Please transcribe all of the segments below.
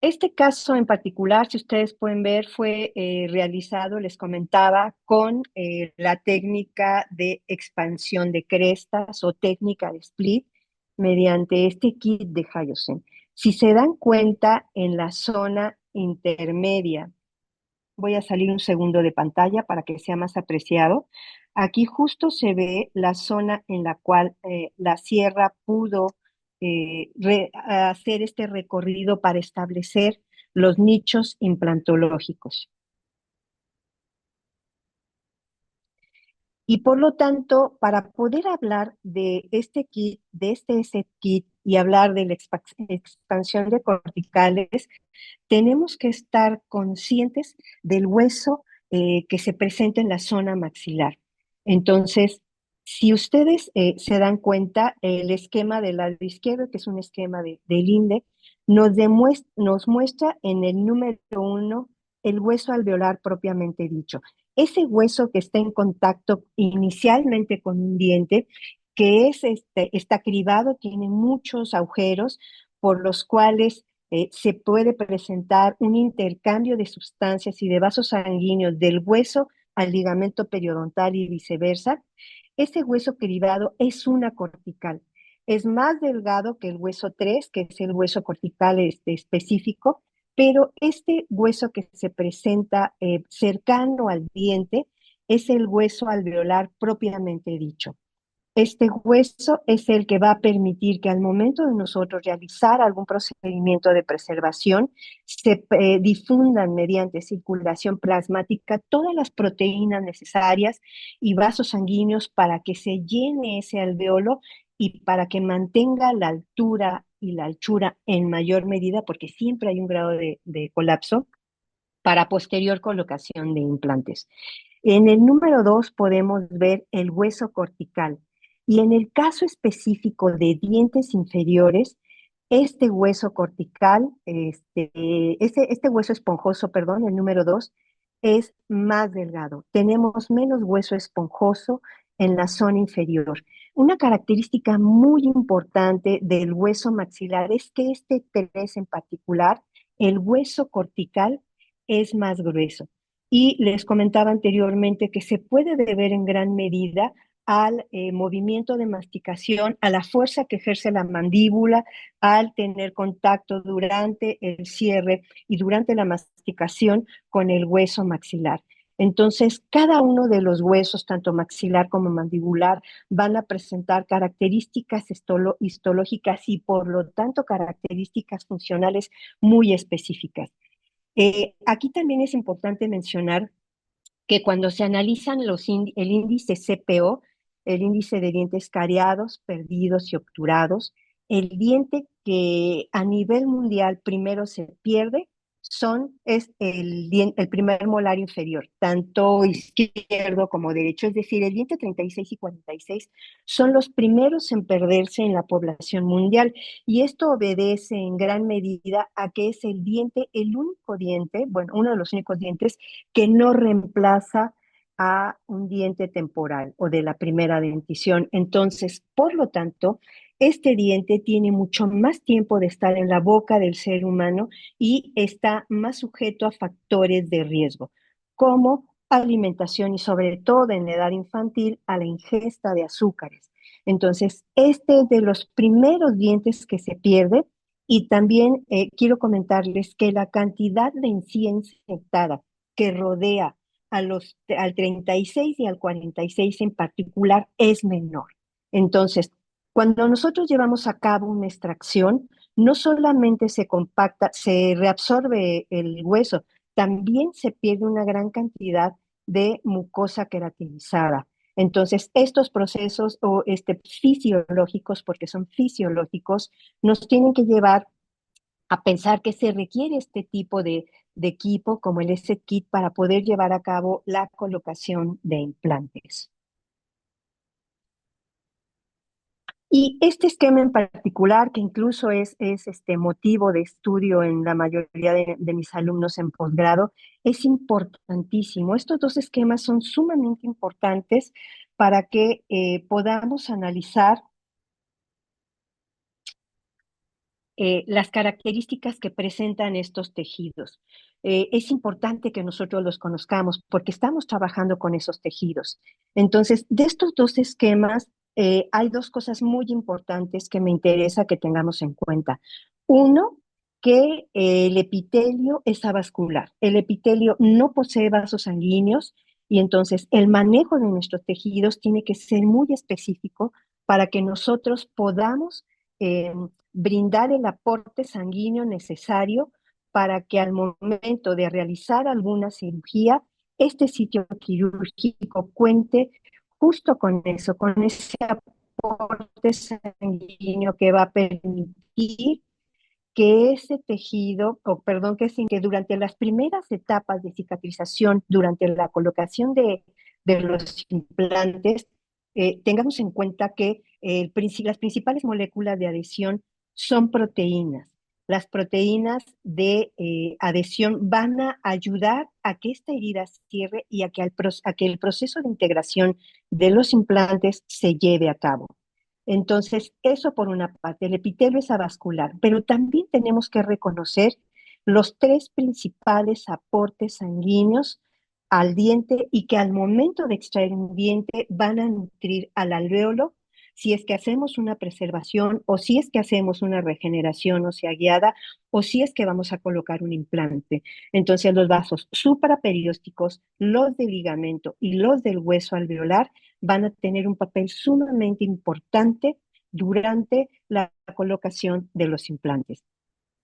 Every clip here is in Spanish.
Este caso en particular, si ustedes pueden ver, fue realizado, les comentaba, con la técnica de expansión de crestas o técnica de split mediante este kit de Hyosen. Si se dan cuenta, en la zona intermedia, voy a salir un segundo de pantalla para que sea más apreciado. Aquí justo se ve la zona en la cual la sierra pudo hacer este recorrido para establecer los nichos implantológicos. Y por lo tanto, para poder hablar de este kit, de este set kit y hablar de la expansión de corticales, tenemos que estar conscientes del hueso que se presenta en la zona maxilar. Entonces, si ustedes se dan cuenta, el esquema del lado izquierdo, que es un esquema del INDE, nos muestra en el número 1 el hueso alveolar propiamente dicho. Ese hueso que está en contacto inicialmente con un diente, que está cribado, tiene muchos agujeros por los cuales se puede presentar un intercambio de sustancias y de vasos sanguíneos del hueso al ligamento periodontal y viceversa. Ese hueso cribado es una cortical. Es más delgado que el hueso 3, que es el hueso cortical específico, pero este hueso que se presenta cercano al diente es el hueso alveolar propiamente dicho. Este hueso es el que va a permitir que al momento de nosotros realizar algún procedimiento de preservación, se difundan mediante circulación plasmática todas las proteínas necesarias y vasos sanguíneos para que se llene ese alveolo y para que mantenga la altura y la anchura en mayor medida, porque siempre hay un grado de colapso para posterior colocación de implantes. En el número 2 podemos ver el hueso cortical y en el caso específico de dientes inferiores, este hueso cortical, este hueso esponjoso, perdón, el número 2 es más delgado. Tenemos menos hueso esponjoso en la zona inferior. Una característica muy importante del hueso maxilar es que este 3 en particular, el hueso cortical, es más grueso. Y les comentaba anteriormente que se puede deber en gran medida al movimiento de masticación, a la fuerza que ejerce la mandíbula, al tener contacto durante el cierre y durante la masticación con el hueso maxilar. Entonces, cada uno de los huesos, tanto maxilar como mandibular, van a presentar características histológicas y, por lo tanto, características funcionales muy específicas. Aquí también es importante mencionar que cuando se analizan el índice CPO, el índice de dientes cariados, perdidos y obturados, el diente que a nivel mundial primero se pierde es el primer molar inferior, tanto izquierdo como derecho, es decir, el diente 36 y 46 son los primeros en perderse en la población mundial y esto obedece en gran medida a que es el diente, el único diente, bueno, uno de los únicos dientes que no reemplaza a un diente temporal o de la primera dentición. Entonces, por lo tanto, este diente tiene mucho más tiempo de estar en la boca del ser humano y está más sujeto a factores de riesgo, como alimentación y sobre todo en la edad infantil a la ingesta de azúcares. Entonces, este es de los primeros dientes que se pierde y también quiero comentarles que la cantidad de encía infectada que rodea al 36 y al 46 en particular es menor. Entonces, cuando nosotros llevamos a cabo una extracción, no solamente se compacta, se reabsorbe el hueso, también se pierde una gran cantidad de mucosa queratinizada. Entonces, estos procesos fisiológicos, porque son fisiológicos, nos tienen que llevar a pensar que se requiere este tipo de equipo como el S-Kit para poder llevar a cabo la colocación de implantes. Y este esquema en particular, que incluso es motivo de estudio en la mayoría de mis alumnos en posgrado, es importantísimo. Estos dos esquemas son sumamente importantes para que podamos analizar las características que presentan estos tejidos. Es importante que nosotros los conozcamos porque estamos trabajando con esos tejidos. Entonces, de estos dos esquemas, hay dos cosas muy importantes que me interesa que tengamos en cuenta. Uno, que el epitelio es avascular. El epitelio no posee vasos sanguíneos y entonces el manejo de nuestros tejidos tiene que ser muy específico para que nosotros podamos brindar el aporte sanguíneo necesario para que al momento de realizar alguna cirugía, este sitio quirúrgico cuente justo con eso, con ese aporte sanguíneo que va a permitir que ese tejido, o perdón, que durante las primeras etapas de cicatrización, durante la colocación de los implantes, tengamos en cuenta que las principales moléculas de adhesión son proteínas. Las proteínas de adhesión van a ayudar a que esta herida cierre y a que el proceso de integración de los implantes se lleve a cabo. Entonces, eso por una parte, el epitelio es avascular, pero también tenemos que reconocer los tres principales aportes sanguíneos al diente y que al momento de extraer un diente van a nutrir al alvéolo si es que hacemos una preservación o si es que hacemos una regeneración ósea guiada o si es que vamos a colocar un implante. Entonces, los vasos supraperiósticos, los del ligamento y los del hueso alveolar van a tener un papel sumamente importante durante la colocación de los implantes.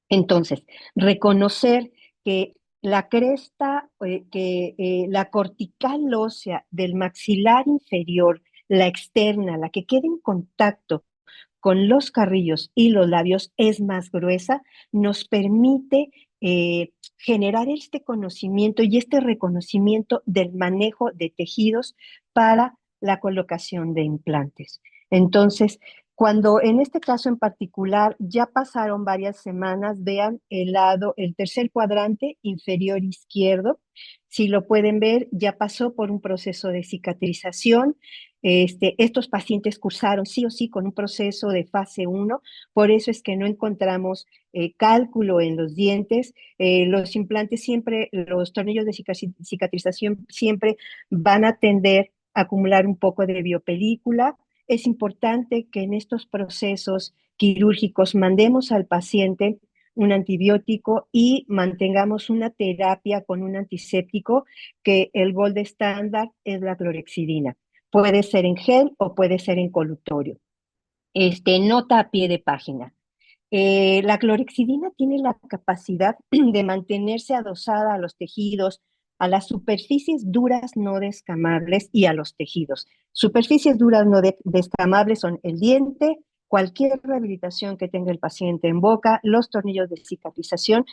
Entonces, reconocer que la cresta, la cortical ósea del maxilar inferior, la externa, la que queda en contacto con los carrillos y los labios es más gruesa, nos permite generar este conocimiento y este reconocimiento del manejo de tejidos para la colocación de implantes. Entonces, cuando en este caso en particular ya pasaron varias semanas, vean el tercer cuadrante inferior izquierdo. Si lo pueden ver, ya pasó por un proceso de cicatrización. Estos pacientes cursaron sí o sí con un proceso de fase 1, por eso es que no encontramos cálculo en los dientes. Los implantes siempre, los tornillos de cicatrización siempre van a tender a acumular un poco de biopelícula. Es importante que en estos procesos quirúrgicos mandemos al paciente un antibiótico y mantengamos una terapia con un antiséptico, que el gold estándar es la clorexidina. Puede ser en gel o puede ser en colutorio. Nota a pie de página. La clorexidina tiene la capacidad de mantenerse adosada a los tejidos, a las superficies duras no descamables y a los tejidos. Superficies duras no descamables son el diente, cualquier rehabilitación que tenga el paciente en boca, los tornillos de cicatrización,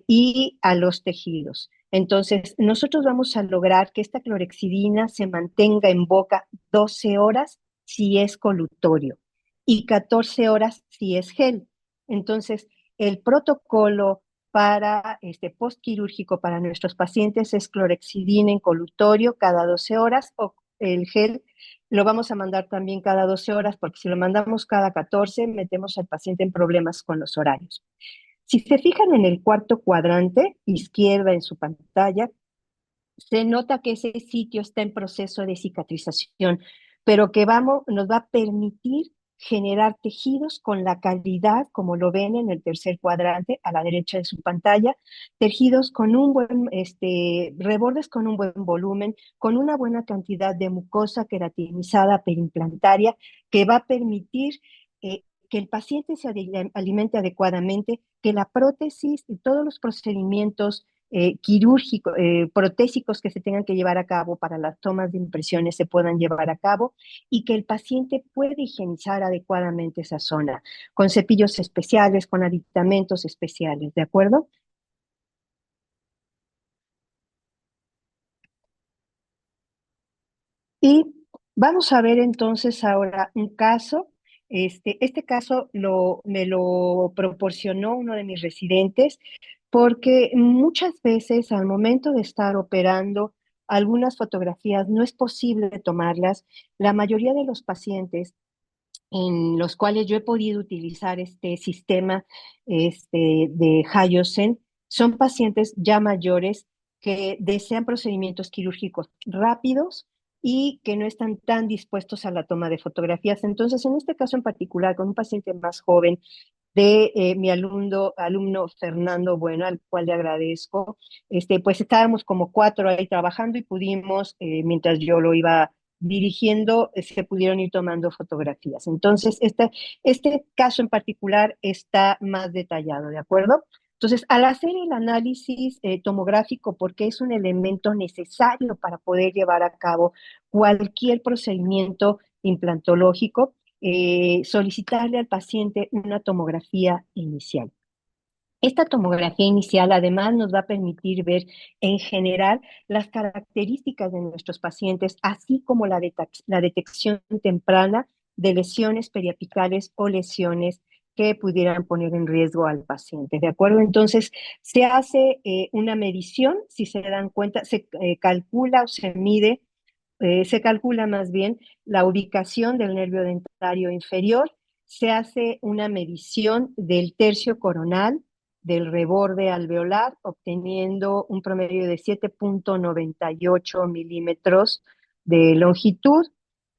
y a los tejidos. Entonces, nosotros vamos a lograr que esta clorexidina se mantenga en boca 12 horas si es colutorio y 14 horas si es gel. Entonces, el protocolo para postquirúrgico para nuestros pacientes es clorexidina en colutorio cada 12 horas, o el gel lo vamos a mandar también cada 12 horas, porque si lo mandamos cada 14 metemos al paciente en problemas con los horarios. Si se fijan en el cuarto cuadrante, izquierda en su pantalla, se nota que ese sitio está en proceso de cicatrización, pero que nos va a permitir generar tejidos con la calidad, como lo ven en el tercer cuadrante a la derecha de su pantalla, tejidos con un buen, rebordes con un buen volumen, con una buena cantidad de mucosa queratinizada perimplantaria, que va a permitir que el paciente se alimente adecuadamente, que la prótesis y todos los procedimientos quirúrgicos, protésicos que se tengan que llevar a cabo para las tomas de impresiones se puedan llevar a cabo y que el paciente pueda higienizar adecuadamente esa zona con cepillos especiales, con aditamentos especiales, ¿de acuerdo? Y vamos a ver entonces ahora un caso. Este caso me lo proporcionó uno de mis residentes porque muchas veces al momento de estar operando algunas fotografías no es posible tomarlas. La mayoría de los pacientes en los cuales yo he podido utilizar este sistema de Hayosen son pacientes ya mayores que desean procedimientos quirúrgicos rápidos y que no están tan dispuestos a la toma de fotografías. Entonces, en este caso en particular, con un paciente más joven, de mi alumno Fernando Bueno, al cual le agradezco. Pues estábamos como cuatro ahí trabajando y pudimos, mientras yo lo iba dirigiendo, se pudieron ir tomando fotografías. Entonces, este caso en particular está más detallado, ¿de acuerdo? Entonces, al hacer el análisis tomográfico, porque es un elemento necesario para poder llevar a cabo cualquier procedimiento implantológico, solicitarle al paciente una tomografía inicial. Esta tomografía inicial además nos va a permitir ver en general las características de nuestros pacientes, así como la detección temprana de lesiones periapicales o lesiones que pudieran poner en riesgo al paciente. ¿De acuerdo? Entonces, se hace una medición, si se dan cuenta, se calcula o se mide, se calcula más bien la ubicación del nervio dentario inferior, se hace una medición del tercio coronal, del reborde alveolar, obteniendo un promedio de 7,98 milímetros de longitud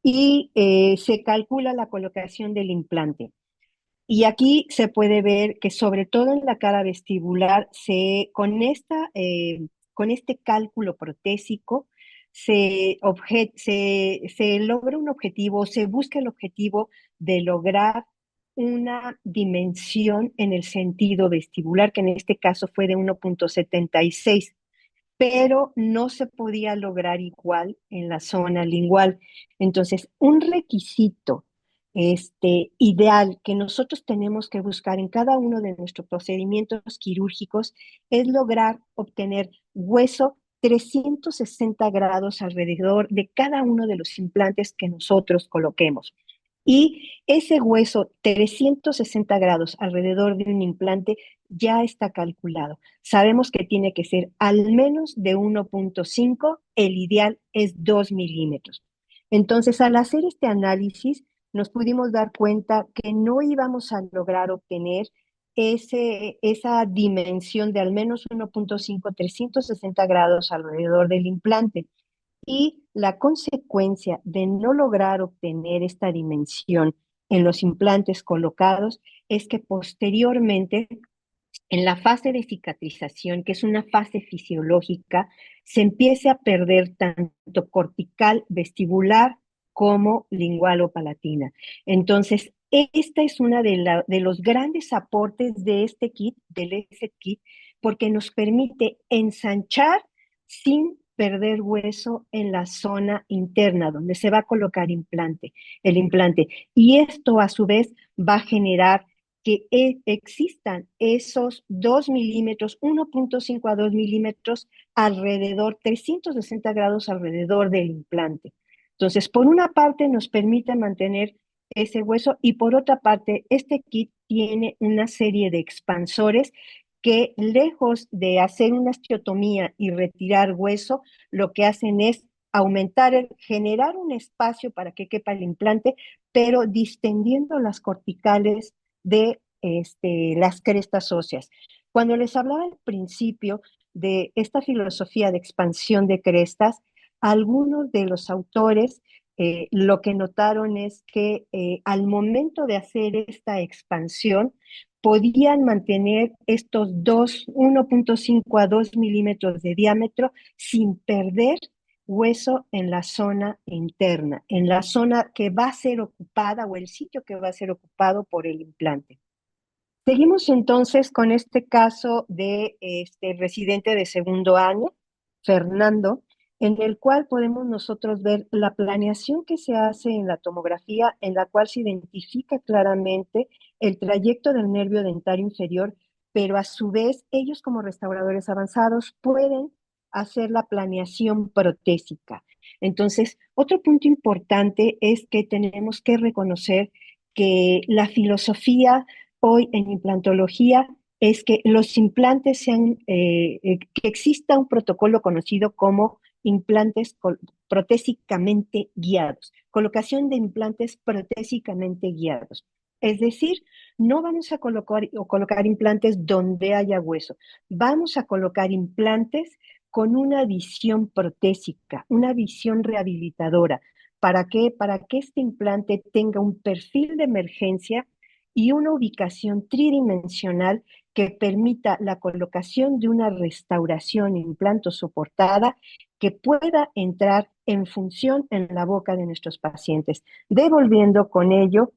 y se calcula la colocación del implante. Y aquí se puede ver que sobre todo en la cara vestibular, con este cálculo protésico, se logra un objetivo, se busca el objetivo de lograr una dimensión en el sentido vestibular, que en este caso fue de 1,76, pero no se podía lograr igual en la zona lingual. Entonces, un requisito ideal que nosotros tenemos que buscar en cada uno de nuestros procedimientos quirúrgicos es lograr obtener hueso 360 grados alrededor de cada uno de los implantes que nosotros coloquemos. Y ese hueso 360 grados alrededor de un implante ya está calculado. Sabemos que tiene que ser al menos de 1,5, el ideal es 2 milímetros. Entonces, al hacer este análisis, nos pudimos dar cuenta que no íbamos a lograr obtener esa dimensión de al menos 1,5, 360 grados alrededor del implante. Y la consecuencia de no lograr obtener esta dimensión en los implantes colocados es que posteriormente, en la fase de cicatrización, que es una fase fisiológica, se empiece a perder tanto cortical vestibular como lingual o palatina. Entonces, esta es una de los grandes aportes de este kit, del ESET kit, porque nos permite ensanchar sin perder hueso en la zona interna donde se va a colocar el implante. Y esto a su vez va a generar que existan esos 2 milímetros, 1,5 a 2 milímetros alrededor, 360 grados alrededor del implante. Entonces, por una parte nos permite mantener ese hueso y por otra parte, este kit tiene una serie de expansores que lejos de hacer una osteotomía y retirar hueso, lo que hacen es generar un espacio para que quepa el implante, pero distendiendo las corticales de las crestas óseas. Cuando les hablaba al principio de esta filosofía de expansión de crestas, algunos de los autores lo que notaron es que al momento de hacer esta expansión, podían mantener estos 1,5 a 2 milímetros de diámetro sin perder hueso en la zona interna, en la zona que va a ser ocupada o el sitio que va a ser ocupado por el implante. Seguimos entonces con este caso de este residente de segundo año, Fernando, en el cual podemos nosotros ver la planeación que se hace en la tomografía, en la cual se identifica claramente el trayecto del nervio dentario inferior, pero a su vez ellos como restauradores avanzados pueden hacer la planeación protésica. Entonces, otro punto importante es que tenemos que reconocer que la filosofía hoy en implantología es que los implantes que exista un protocolo conocido como implantes protésicamente guiados, colocación de implantes protésicamente guiados. Es decir, no vamos a colocar implantes donde haya hueso, vamos a colocar implantes con una visión protésica, una visión rehabilitadora. ¿Para qué? Para que este implante tenga un perfil de emergencia y una ubicación tridimensional que permita la colocación de una restauración implanto soportada que pueda entrar en función en la boca de nuestros pacientes, devolviendo con ello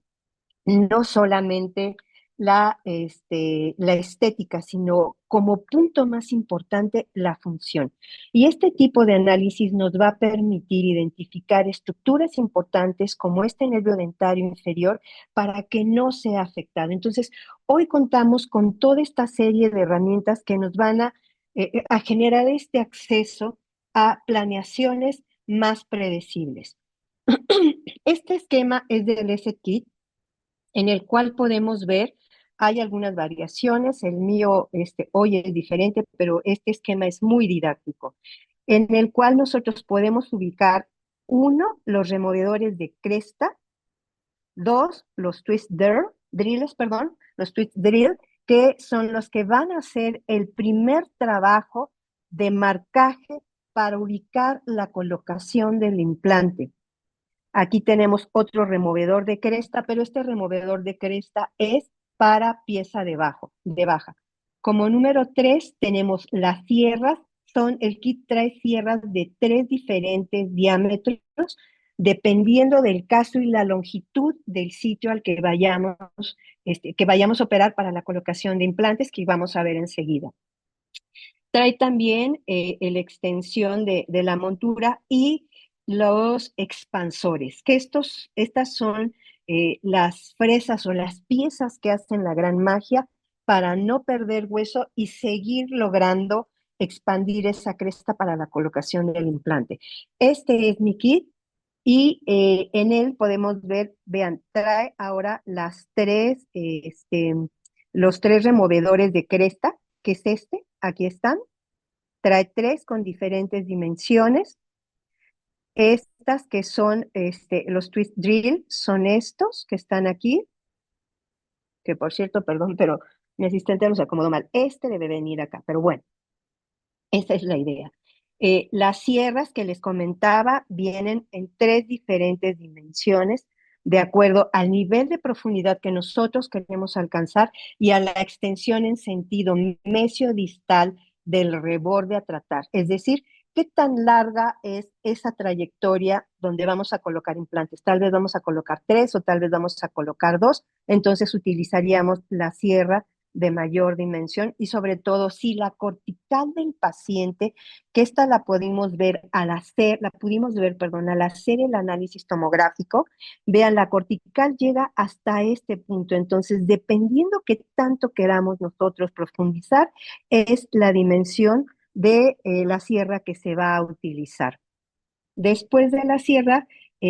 no solamente la estética, sino como punto más importante la función. Y este tipo de análisis nos va a permitir identificar estructuras importantes como este nervio dentario inferior para que no sea afectado. Entonces, hoy contamos con toda esta serie de herramientas que nos van a generar este acceso a planeaciones más predecibles. Este esquema es del S-Kit en el cual podemos ver, hay algunas variaciones, el mío hoy es diferente, pero este esquema es muy didáctico, en el cual nosotros podemos ubicar, uno, los removedores de cresta, dos, los drills, perdón, los twist drill, que son los que van a hacer el primer trabajo de marcaje para ubicar la colocación del implante. Aquí tenemos otro removedor de cresta, pero este removedor de cresta es para pieza de baja. Como número 3 tenemos las sierras. El kit trae sierras de 3 diferentes diámetros, dependiendo del caso y la longitud del sitio al que vayamos a operar para la colocación de implantes, que vamos a ver enseguida. Trae también la extensión de la montura y los expansores, que estas son las fresas o las piezas que hacen la gran magia para no perder hueso y seguir logrando expandir esa cresta para la colocación del implante. Este es mi kit y en él podemos ver, vean, trae ahora los tres removedores de cresta, que es aquí están. Trae 3 con diferentes dimensiones. Estas que son los twist drill, son estos que están aquí, que por cierto, perdón, pero mi asistente los acomodó mal. Este debe venir acá, pero bueno, esa es la idea. Las sierras que les comentaba vienen en 3 diferentes dimensiones, de acuerdo al nivel de profundidad que nosotros queremos alcanzar y a la extensión en sentido mesiodistal del reborde a tratar. Es decir, qué tan larga es esa trayectoria donde vamos a colocar implantes. Tal vez vamos a colocar 3 o tal vez vamos a colocar 2. Entonces utilizaríamos la sierra de mayor dimensión y sobre todo si la cortical del paciente, que esta la pudimos ver perdón, al hacer el análisis tomográfico, vean, la cortical llega hasta este punto. Entonces, dependiendo qué tanto queramos nosotros profundizar, es la dimensión de la sierra que se va a utilizar. Después de la sierra,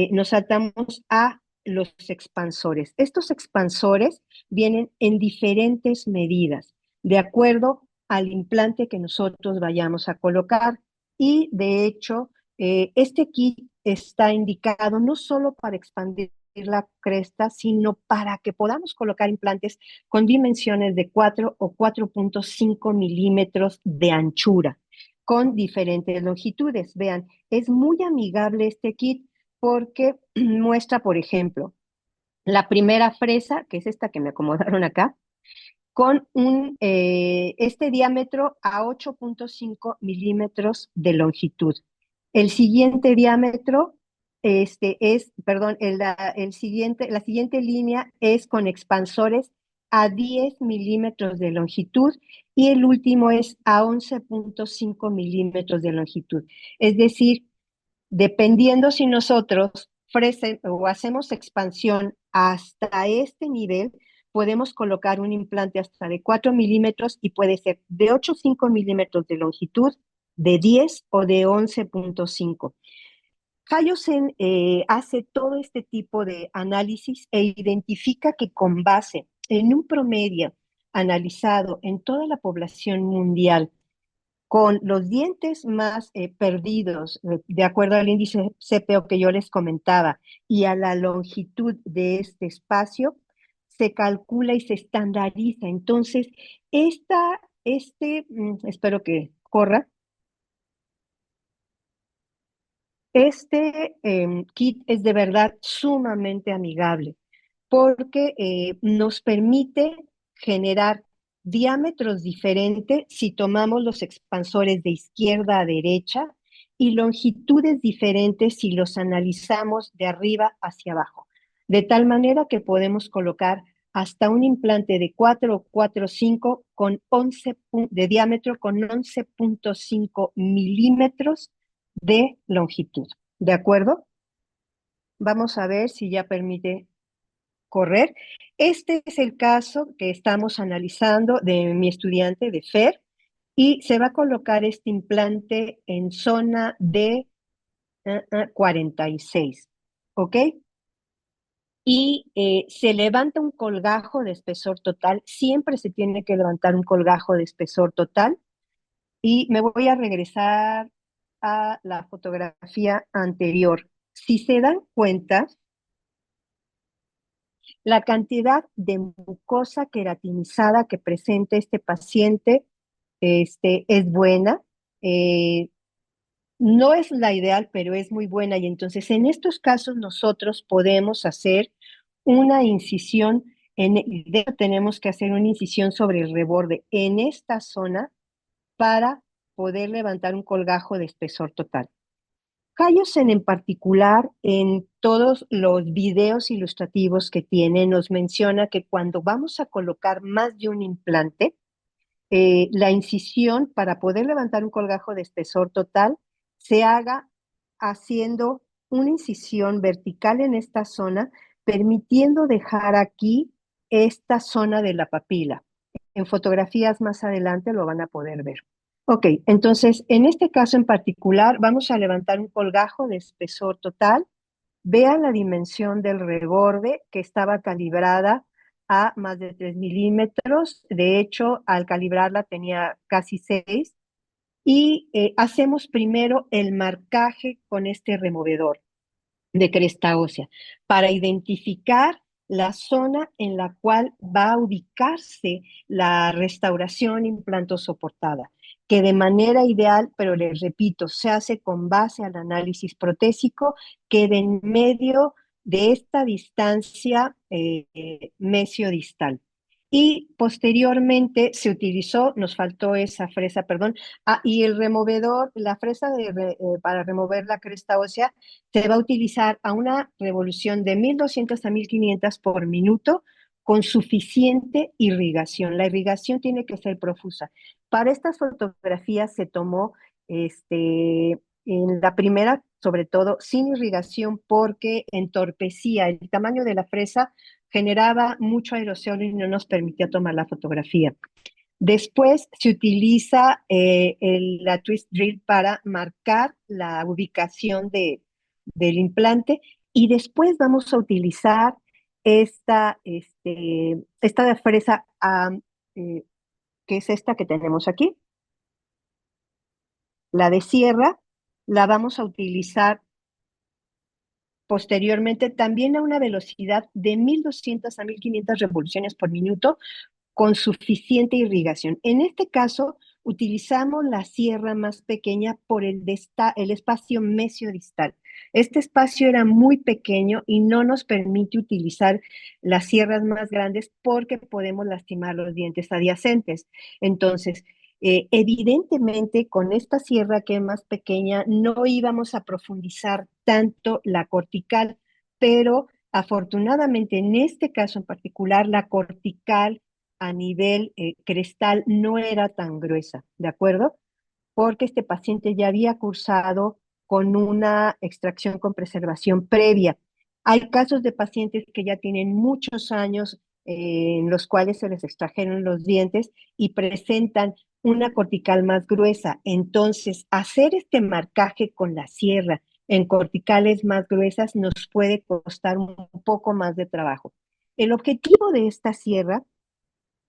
nos saltamos a los expansores. Estos expansores vienen en diferentes medidas, de acuerdo al implante que nosotros vayamos a colocar. Y de hecho, este kit está indicado no solo para expandir la cresta, sino para que podamos colocar implantes con dimensiones de 4 o 4.5 milímetros de anchura, con diferentes longitudes. Vean, es muy amigable este kit porque muestra, por ejemplo, la primera fresa, que es esta que me acomodaron acá, con este diámetro a 8.5 milímetros de longitud. El siguiente diámetro la siguiente línea es con expansores a 10 milímetros de longitud y el último es a 11.5 milímetros de longitud. Es decir, dependiendo si nosotros o hacemos expansión hasta este nivel, podemos colocar un implante hasta de 4 milímetros y puede ser de 8.5 milímetros de longitud, de 10 o de 11.5. Hyosen hace todo este tipo de análisis e identifica que con base en un promedio analizado en toda la población mundial, con los dientes más perdidos, de acuerdo al índice CPO que yo les comentaba, y a la longitud de este espacio, se calcula y se estandariza. Entonces, espero que corra. Este kit es de verdad sumamente amigable porque nos permite generar diámetros diferentes si tomamos los expansores de izquierda a derecha y longitudes diferentes si los analizamos de arriba hacia abajo. De tal manera que podemos colocar hasta un implante de 4,45 con 11 de diámetro con 11,5 milímetros de longitud. ¿De acuerdo? Vamos a ver si ya permite correr. Este es el caso que estamos analizando de mi estudiante de FER y se va a colocar este implante en zona de 46, ¿ok? Y se levanta un colgajo de espesor total, siempre se tiene que levantar un colgajo de espesor total y me voy a regresar a la fotografía anterior. Si se dan cuenta, la cantidad de mucosa queratinizada que presenta este paciente es buena. eh, no es la ideal, pero es muy buena. Y entonces en estos casos nosotros podemos hacer una incisión, tenemos que hacer una incisión sobre el reborde en esta zona para poder levantar un colgajo de espesor total. Kaiosen en particular, en todos los videos ilustrativos que tiene, nos menciona que cuando vamos a colocar más de un implante, la incisión para poder levantar un colgajo de espesor total se haga haciendo una incisión vertical en esta zona, permitiendo dejar aquí esta zona de la papila. En fotografías más adelante lo van a poder ver. Ok, entonces en este caso en particular vamos a levantar un colgajo de espesor total. Vean la dimensión del reborde que estaba calibrada a más de 3 milímetros. De hecho, al calibrarla tenía casi 6. Y hacemos primero el marcaje con este removedor de cresta ósea para identificar la zona en la cual va a ubicarse la restauración implantosoportada, que de manera ideal, pero les repito, se hace con base al análisis protésico, quede en medio de esta distancia mesiodistal. Y posteriormente se utilizó, nos faltó esa fresa, perdón, y el removedor, la fresa para remover la cresta ósea, se va a utilizar a una revolución de 1200 a 1500 por minuto con suficiente irrigación. La irrigación tiene que ser profusa. Para estas fotografías se tomó en la primera, sobre todo, sin irrigación porque entorpecía. El tamaño de la fresa generaba mucho aerosol y no nos permitía tomar la fotografía. Después se utiliza la twist drill para marcar la ubicación del implante y después vamos a utilizar esta de fresa eh, que es esta que tenemos aquí, la de sierra, la vamos a utilizar posteriormente también a una velocidad de 1200 a 1500 revoluciones por minuto con suficiente irrigación. En este caso, utilizamos la sierra más pequeña por el espacio mesiodistal. Este espacio era muy pequeño y no nos permite utilizar las sierras más grandes porque podemos lastimar los dientes adyacentes. Entonces, evidentemente, con esta sierra que es más pequeña, no íbamos a profundizar tanto la cortical, pero afortunadamente en este caso en particular, la cortical a nivel crestal no era tan gruesa, ¿de acuerdo? Porque este paciente ya había cursado con una extracción con preservación previa. Hay casos de pacientes que ya tienen muchos años en los cuales se les extrajeron los dientes y presentan una cortical más gruesa. Entonces, hacer este marcaje con la sierra en corticales más gruesas nos puede costar un poco más de trabajo. El objetivo de esta sierra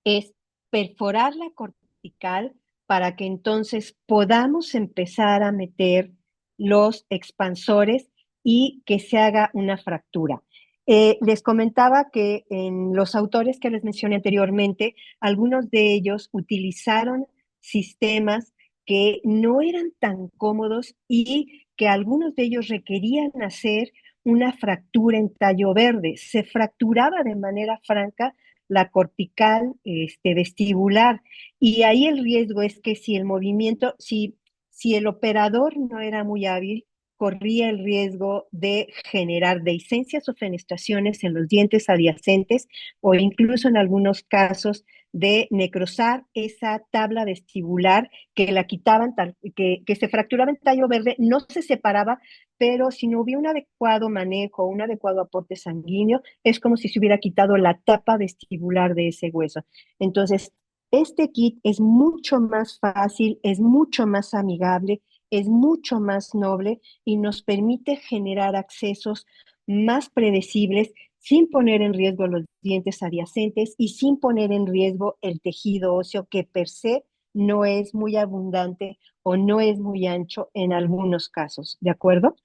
es perforar la cortical para que entonces podamos empezar a meter los expansores y que se haga una fractura. Les comentaba que en los autores que les mencioné anteriormente, algunos de ellos utilizaron sistemas que no eran tan cómodos y que algunos de ellos requerían hacer una fractura en tallo verde. Se fracturaba de manera franca la cortical vestibular, y ahí el riesgo es que si el movimiento, si el operador no era muy hábil, corría el riesgo de generar dehiscencias o fenestraciones en los dientes adyacentes, o incluso en algunos casos de necrosar esa tabla vestibular que la quitaban, que se fracturaba en tallo verde, no se separaba, pero si no hubiera un adecuado manejo, un adecuado aporte sanguíneo, es como si se hubiera quitado la tapa vestibular de ese hueso. Entonces, este kit es mucho más fácil, es mucho más amigable, es mucho más noble y nos permite generar accesos más predecibles sin poner en riesgo los dientes adyacentes y sin poner en riesgo el tejido óseo, que per se no es muy abundante o no es muy ancho en algunos casos, ¿de acuerdo?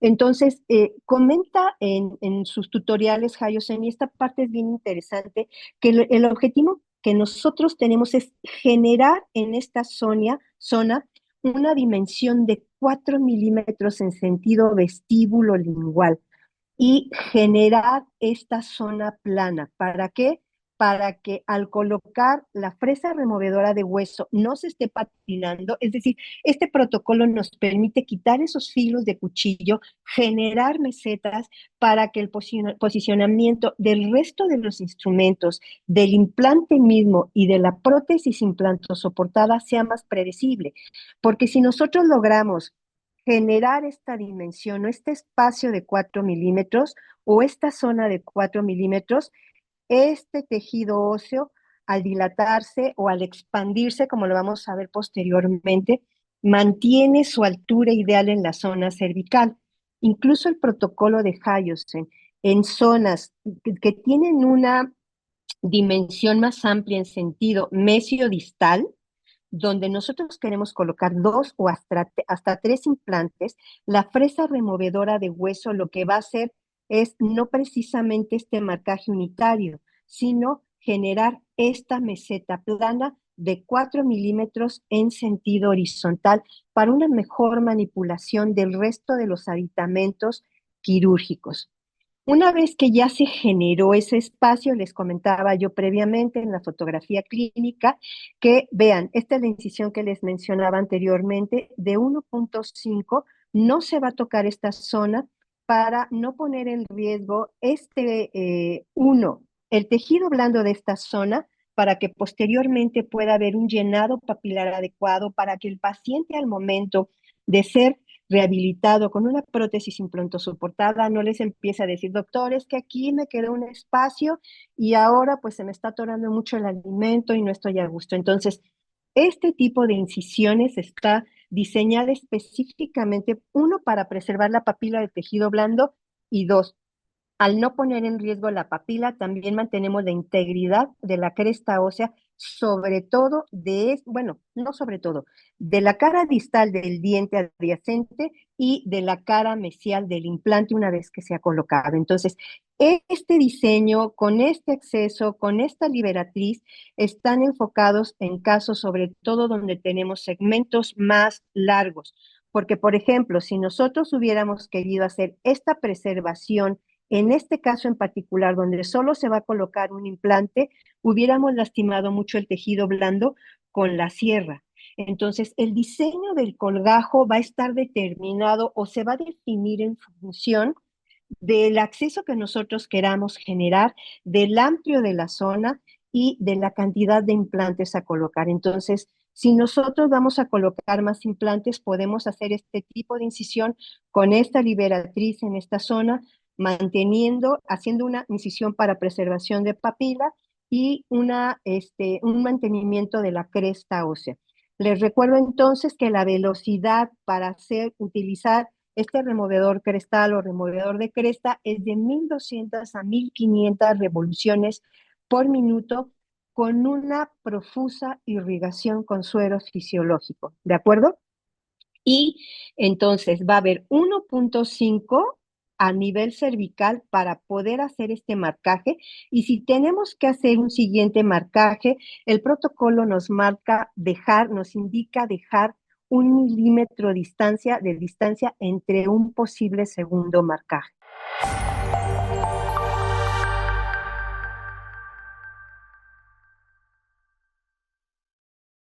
Entonces, comenta en sus tutoriales, Hayosen, y esta parte es bien interesante, que el objetivo que nosotros tenemos es generar en esta zona una dimensión de 4 milímetros en sentido vestíbulo lingual y generar esta zona plana. ¿Para qué? Para que al colocar la fresa removedora de hueso no se esté patinando. Es decir, este protocolo nos permite quitar esos filos de cuchillo, generar mesetas para que el posicionamiento del resto de los instrumentos, del implante mismo y de la prótesis implantosoportada sea más predecible. Porque si nosotros logramos generar esta dimensión o este espacio de 4 milímetros o esta zona de 4 milímetros, este tejido óseo, al dilatarse o al expandirse, como lo vamos a ver posteriormente, mantiene su altura ideal en la zona cervical. Incluso el protocolo de Hayosen en zonas que tienen una dimensión más amplia en sentido mesio-distal, donde nosotros queremos colocar dos o hasta tres implantes, la fresa removedora de hueso lo que va a hacer es no precisamente este marcaje unitario, sino generar esta meseta plana de 4 milímetros en sentido horizontal para una mejor manipulación del resto de los aditamentos quirúrgicos. Una vez que ya se generó ese espacio, les comentaba yo previamente en la fotografía clínica, que vean, esta es la incisión que les mencionaba anteriormente, de 1.5, no se va a tocar esta zona para no poner en riesgo el tejido blando de esta zona, para que posteriormente pueda haber un llenado papilar adecuado, para que el paciente al momento de ser rehabilitado con una prótesis implantosoportada, no les empieza a decir, doctor, es que aquí me quedó un espacio y ahora pues se me está atorando mucho el alimento y no estoy a gusto. Entonces, este tipo de incisiones está diseñada específicamente, uno, para preservar la papila del tejido blando y dos, al no poner en riesgo la papila, también mantenemos la integridad de la cresta ósea, sobre todo bueno, no sobre todo, de la cara distal del diente adyacente y de la cara mesial del implante una vez que se ha colocado. Entonces, este diseño, con este acceso, con esta liberatriz, están enfocados en casos sobre todo donde tenemos segmentos más largos. Porque, por ejemplo, si nosotros hubiéramos querido hacer esta preservación en este caso en particular, donde solo se va a colocar un implante, hubiéramos lastimado mucho el tejido blando con la sierra. Entonces, el diseño del colgajo va a estar determinado o se va a definir en función del acceso que nosotros queramos generar, del amplio de la zona y de la cantidad de implantes a colocar. Entonces, si nosotros vamos a colocar más implantes, podemos hacer este tipo de incisión con esta liberatriz en esta zona, haciendo una incisión para preservación de papila y un mantenimiento de la cresta ósea. Les recuerdo entonces que la velocidad para utilizar este removedor crestal o removedor de cresta es de 1200 a 1500 revoluciones por minuto con una profusa irrigación con suero fisiológico, ¿de acuerdo? Y entonces va a haber 1.5 a nivel cervical para poder hacer este marcaje. Y si tenemos que hacer un siguiente marcaje, el protocolo nos indica dejar 1 milímetro de distancia entre un posible segundo marcaje.